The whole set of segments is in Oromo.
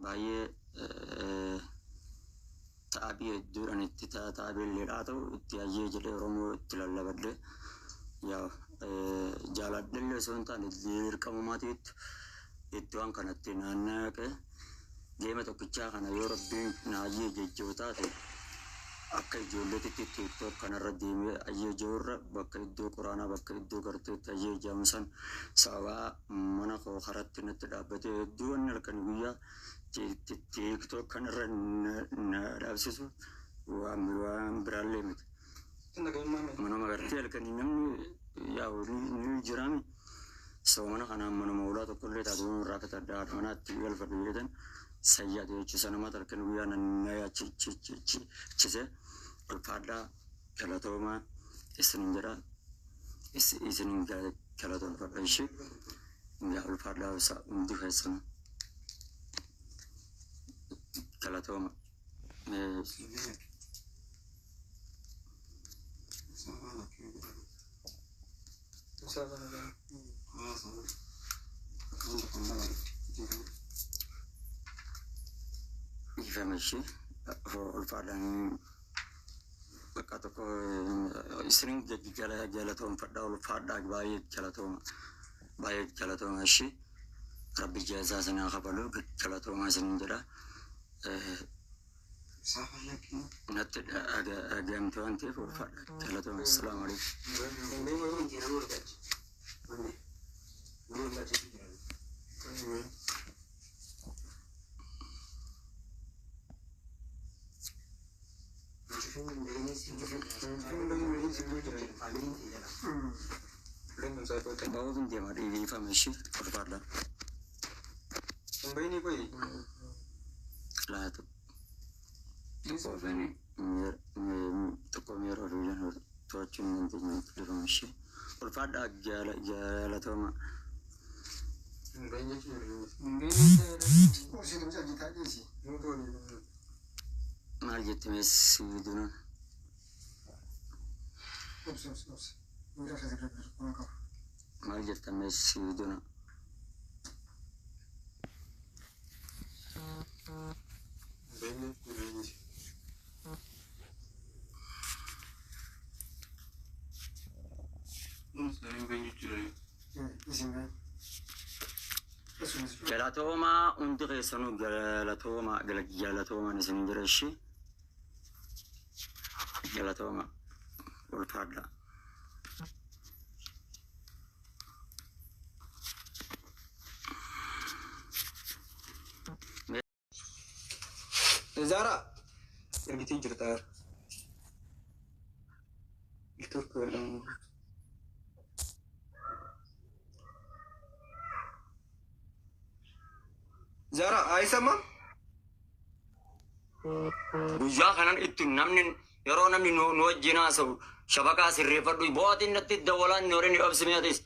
باي تابي دوران اتتا تابي اللي راتو اتياجي جلي رومو اتلال بدل يا جالات دل سونتان الدير كماماتيت اتوان كانت نانك جيمة تكتشا كان يوربين ناجي جوتاتي akka ijoolleetitti tiktok kanarra deemee ayyee jirurra bakka iddoo quraanaa bakka iddoo garteetti ayyee jaamsan sababaa mana koo karatti natti dhaabbatee hedduu wanni halkan guyyaa tiktok kanarra na dhaabsisu waan biraallee miti. Manuma gartee halkanii namni yaa'u ni jiraami. Sababa mana kanaan manuma ulaa tokkollee taatu irraa akka taddaa manaatti galfadhu jedhan sayyaate jechuusa namatti halkan guyyaa na yaachise. Ulfaadhaa galatoomaa isinin jedha isinin galatoomfadha ishee ulfaadhaa isaa hundi keessan galatooma. Ifame ishee ulfaadhaan bakka tokko isinin galatoomfadhaa ulfaadhaa baay'ee galatooma ishee rabbi jaazaa sanaa kafalu galatooma isinin jedha. Natti agamte waan ta'eef ulfaadhaa galatooma. Assalaamu alaikum. Bawa dia mari informasi berpada. Ini koi. Lah tu. Toko ini toko merah orang tu cuma nanti informasi berpada jala tu mak. Mari kita mesti dulu. Mari kita mesti dulu. Galatoma untuk kesana galatoma ni sendiri sih. Galatoma ulfaadha. Zara, yang gitu cerita. Itu kurang. Zara, Aisyah Bujaa kanan itu namni yeroo namni nu wajjin haasa'u shabakaa sirreeffadhu boo'atiin natti dawalaan ni horeen dhabsime atis.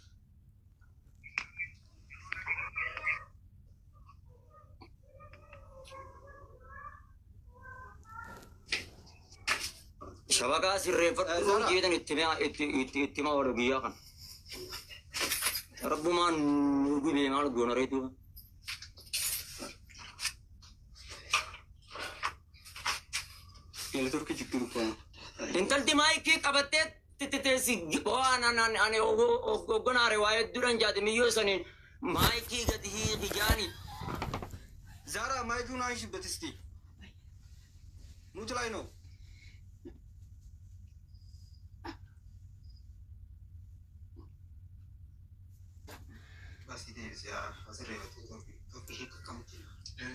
Shabakaa sirreeffadhu jeetan itti maa oolu guyyaa kan. Rabbumaan nu gubee maal goona reetii. Intalti maayikii qabattee titteessi ani oggonaare waa'ee duran jaate miyyoo saniin maayikii gadi hijaani. Zara maayikii naa ishii batisti. Nuti laayinoo. Basi deebisi asirreeffatu tokko kakkamutti.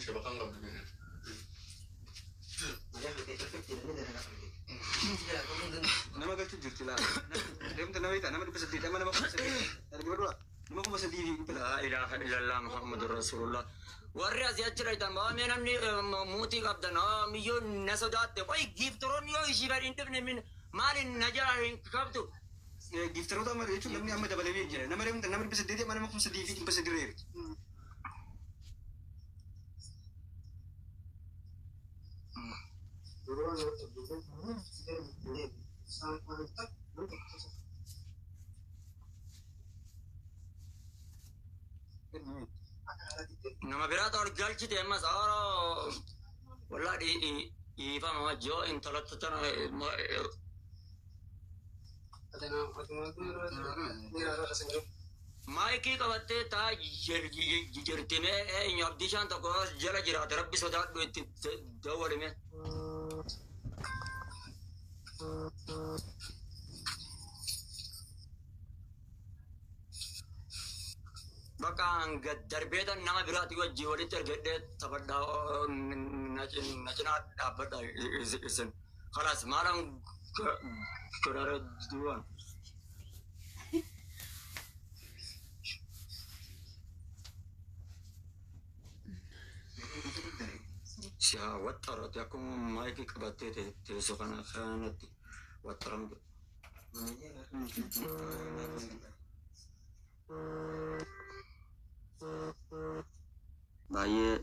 Shabakaan qabdu. Nama galchu jirti laa. Deemte nama ita nama dubbisa nama nama kubbisa nama berdua nama kubbisa di la ilaha illallah Muhammadur Rasulullah. Warri asii achirra itan baamee namni muutii qabdan miyyoo na sodaatte qoy giiftiroon yoo ishii badhiin dhufne min maaliin na jala hin qabdu. Giiftiroota amma jechuun namni amma dabalamee jira nama deemte nama dubbisa deetee nama kubbisa diifi kubbisa direeri. nama biraata ol galchite ammas wallaa dhiifama wajjoo intalatti tana maayikii qabattee taa jirtime eenyu abdishaan tokko jala jiraate rabbi sodaadhu itti dawwalime bakka hanga darbeetan nama biraati wajjii walitti ergedhee taphadhaa na cinaa dhaabbadha isin kalaas maalan godhara duwwan siya waxxarate akkuma maayikii qabattee teessoo kanatti waxxaramte baay'ee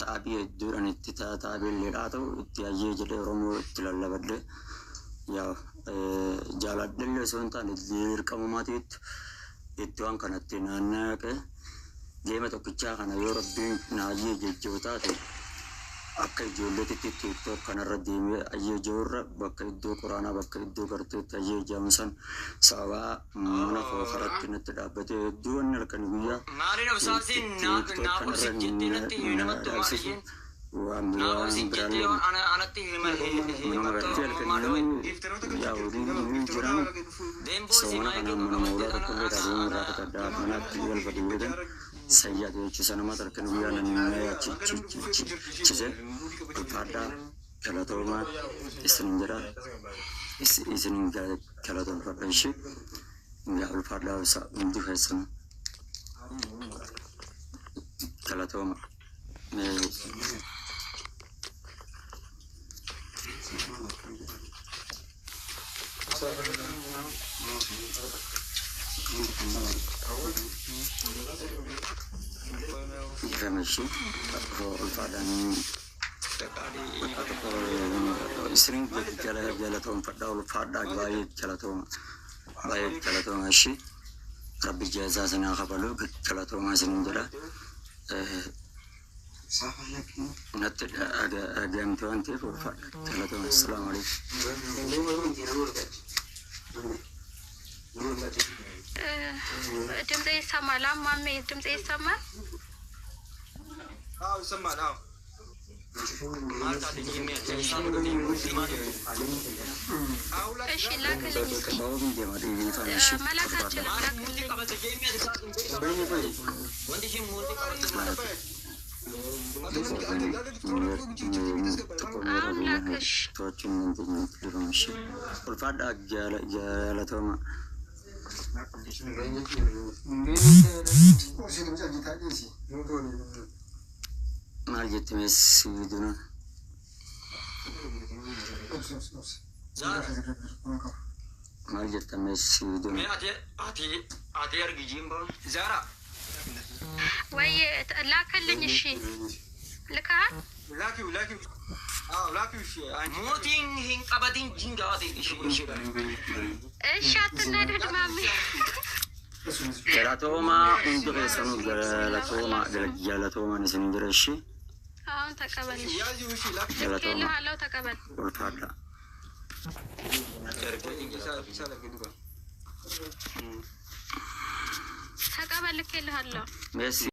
ta'abii hedduudhaan itti ta'abiilleedhaa ta'u itti hayyee jedhee Oromoo itti lallabadde yaa jaaladhellee osoo hin taane dirqamummaatiitti itti waan kanatti naannaqe deema tokkichaa kana yoo rabbiin na hayyee jejjoo taate akka ijoolleetitti TikTok kanarra deemee hayyee joorra bakka iddoo quraanaa bakka iddoo garteetti hayyee jaamsan sababaa mana koo karatti natti dhaabbatee hedduu wanni halkan guyyaa TikTok kanarra dhaabsisu waan biraallee manuma gartee halkan yaa waliin jiran soomana kanaan mana moolaa tokkollee dhaabee irraa kataddaa manaatti wal badiyyeetan sayyaa jechuun nama tarkan guyyaa nannaa chise ulfaadhaa galatoomaa isin jira isin galatoomfadha ishee yaa ulfaadhaa isaa hundi keessan galatooma Gamashi ulfaadhaan isin galatoom fadhaa ulfaadhaa baay'ee galatooma ishee rabbi jaazaa sinaa kafalu galatoomaa isin jedha natti agamte waan ta'eef ulfaadha galatooma assalaamu alaikum ድምጼ ይሰማል? ማሜ ድምጼ ይሰማል? አዎ ይሰማል። አዎ እሺ ላክልኝ እስኪ መላካችን አሁን ላክሽ ulfaadha galatooma maal jette meessi duna maal jette meessi duna ati argijiin baa zaara ወይ ላክልኝ እሺ ልካል ላኪው አዎ ላኪው እሺ ሞቲን ሂንቀበቲን ጂንጋዋቲ እሺ አትናደድ ማሜ galatooma hundi keessanu galatoomaan isin jira ishee አሁን ተቀበል ያዚው እሺ galatooma አለው ተቀበል ulfaadha ተቀበል ልኬልሃለሁ meessi